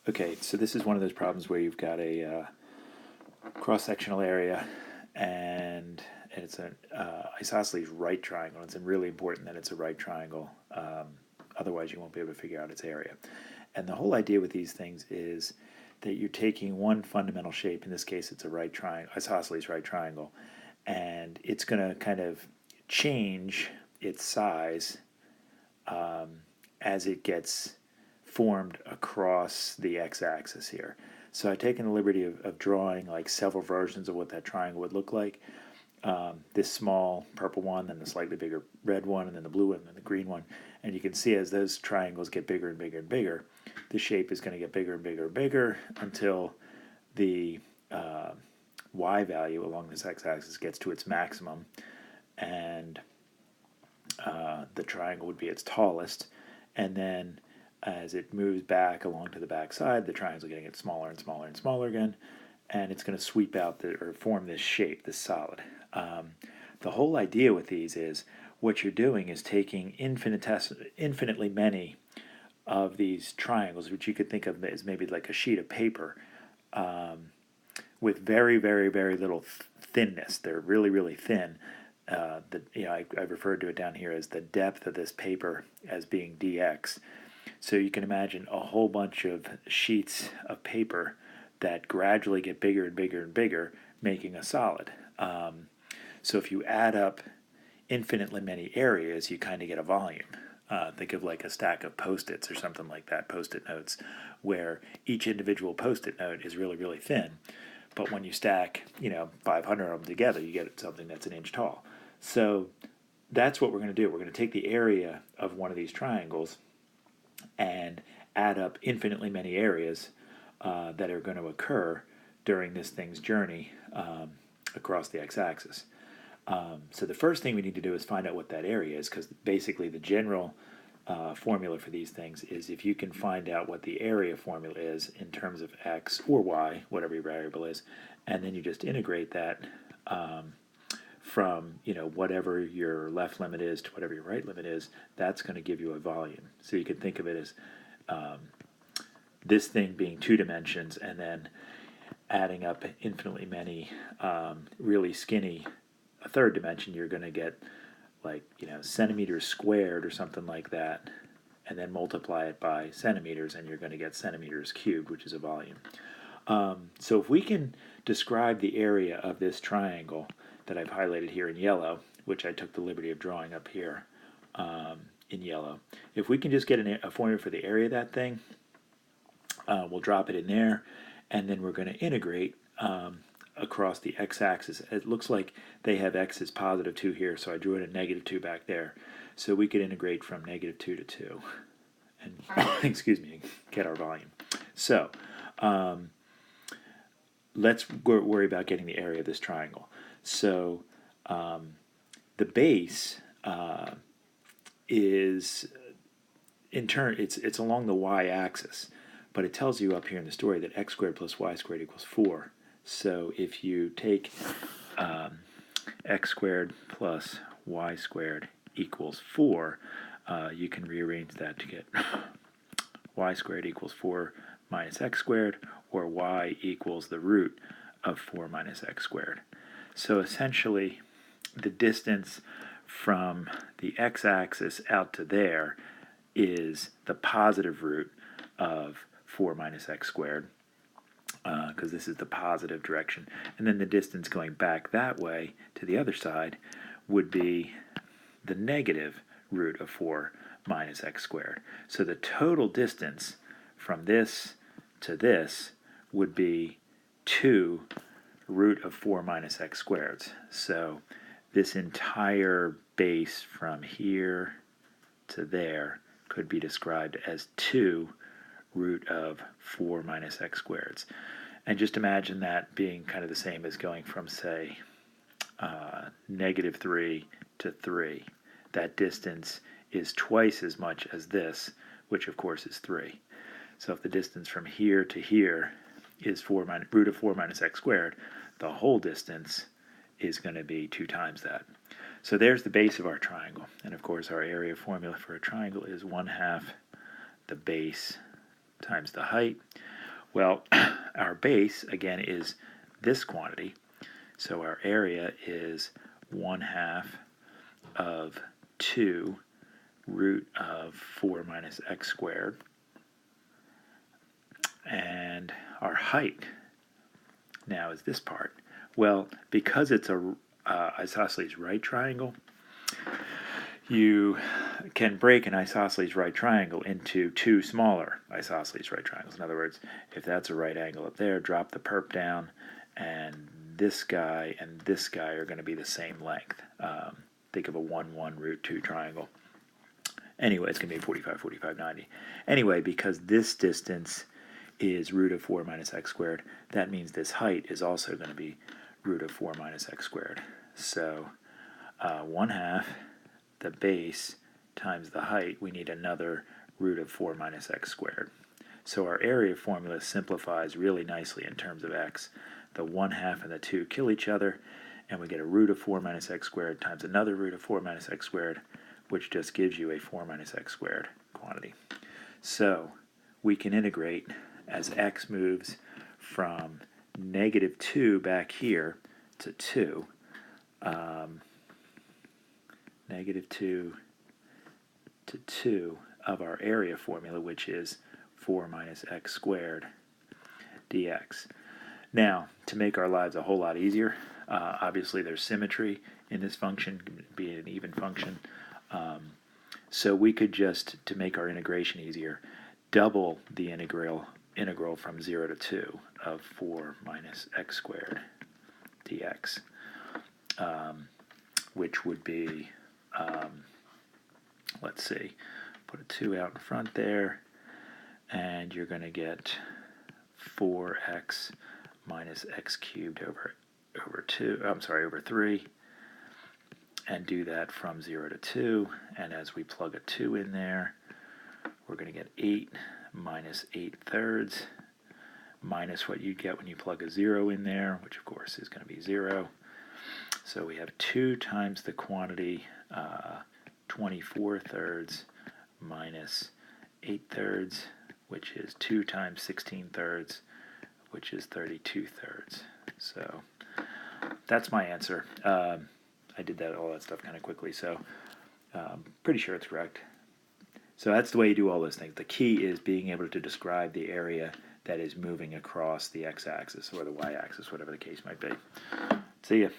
Okay, so this is one of those problems where you've got a cross-sectional area, and it's an isosceles right triangle. It's really important that it's a right triangle. Otherwise, you won't be able to figure out its area. And the whole idea with these things is that you're taking one fundamental shape. In this case, it's a right triangle, isosceles right triangle, and it's going to kind of change its size as it gets formed across the x-axis here. So I've taken the liberty of drawing like several versions of what that triangle would look like. This small purple one, then the slightly bigger red one, and then the blue one, and then the green one. And you can see as those triangles get bigger and bigger and bigger, the shape is going to get bigger and bigger and bigger until the y value along this x-axis gets to its maximum, and the triangle would be its tallest. And then as it moves back along to the back side, the triangles are going to get smaller and smaller and smaller again, and it's going to sweep out or form this shape, this solid. The whole idea with these is what you're doing is taking infinitely many of these triangles, which you could think of as maybe like a sheet of paper, with very, very, very little thinness. They're really, really thin. I've referred to it down here as the depth of this paper as being dx. So you can imagine a whole bunch of sheets of paper that gradually get bigger and bigger and bigger, making a solid. So if you add up infinitely many areas, you kind of get a volume. Think of like a stack of Post-its or something like that, Post-it notes, where each individual Post-it note is really, really thin. But when you stack, 500 of them together, you get something that's an inch tall. So that's what we're going to do. We're going to take the area of one of these triangles and add up infinitely many areas that are going to occur during this thing's journey across the x-axis. So the first thing we need to do is find out what that area is, because basically the general formula for these things is if you can find out what the area formula is in terms of x or y, whatever your variable is, and then you just integrate that from whatever your left limit is to whatever your right limit is, that's going to give you a volume. So you can think of it as this thing being 2 dimensions, and then adding up infinitely many really skinny a third dimension. You're going to get like centimeters squared or something like that, and then multiply it by centimeters, and you're going to get centimeters cubed, which is a volume. So if we can describe the area of this triangle that I've highlighted here in yellow, which I took the liberty of drawing up here in yellow, if we can just get a formula for the area of that thing, we'll drop it in there, and then we're going to integrate across the x-axis. It looks like they have x as positive 2 here, so I drew in a negative 2 back there. So we could integrate from negative 2 to 2 and excuse me, get our volume. So let's worry about getting the area of this triangle. So the base is, in turn, it's along the y-axis, but it tells you up here in the story that x squared plus y squared equals 4. So if you take x squared plus y squared equals 4, you can rearrange that to get y squared equals 4 minus x squared, or y equals the root of 4 minus x squared. So essentially, the distance from the x-axis out to there is the positive root of 4 minus x squared, because this is the positive direction. And then the distance going back that way to the other side would be the negative root of 4 minus x squared. So the total distance from this to this would be 2 root of 4 minus x squared. So this entire base from here to there could be described as 2 root of 4 minus x squared. And just imagine that being kind of the same as going from, say, negative 3 to 3. That distance is twice as much as this, which of course is 3. So if the distance from here to here is root of 4 minus x squared, the whole distance is going to be 2 times that. So there's the base of our triangle. And of course our area formula for a triangle is 1/2 the base times the height. Well, our base, again, is this quantity. So our area is 1/2 of 2 root of 4 minus x squared. And our height now is this part. Well, because it's a isosceles right triangle, you can break an isosceles right triangle into two smaller isosceles right triangles. In other words, if that's a right angle up there, drop the perp down, and this guy and this guy are going to be the same length. Think of a 1, 1, root 2 triangle. Anyway, it's going to be 45, 45, 90. Anyway, because this distance is root of 4 minus x squared, that means this height is also going to be root of 4 minus x squared. So 1/2 the base times the height, we need another root of 4 minus x squared. So our area formula simplifies really nicely in terms of x. The 1/2 and the 2 kill each other, and we get a root of 4 minus x squared times another root of 4 minus x squared, which just gives you a 4 minus x squared quantity. So we can integrate as x moves from -2 back here to 2. -2 to 2 of our area formula, which is 4 minus x squared dx. Now, to make our lives a whole lot easier, obviously there's symmetry in this function, being an even function. So we could just, to make our integration easier, double the integral from 0 to 2 of 4 minus x squared dx, which would be, let's see, put a 2 out in front there, and you're going to get 4x minus x cubed over 3, and do that from 0 to 2, and as we plug a 2 in there, we're going to get 8 minus 8/3 minus what you get when you plug a 0 in there, which of course is going to be 0. So we have 2 times the quantity, 24/3 minus 8/3, which is 2 times 16/3, which is 32/3. So that's my answer. I did all that stuff kind of quickly, so pretty sure it's correct. So that's the way you do all those things. The key is being able to describe the area that is moving across the x-axis or the y-axis, whatever the case might be. See ya.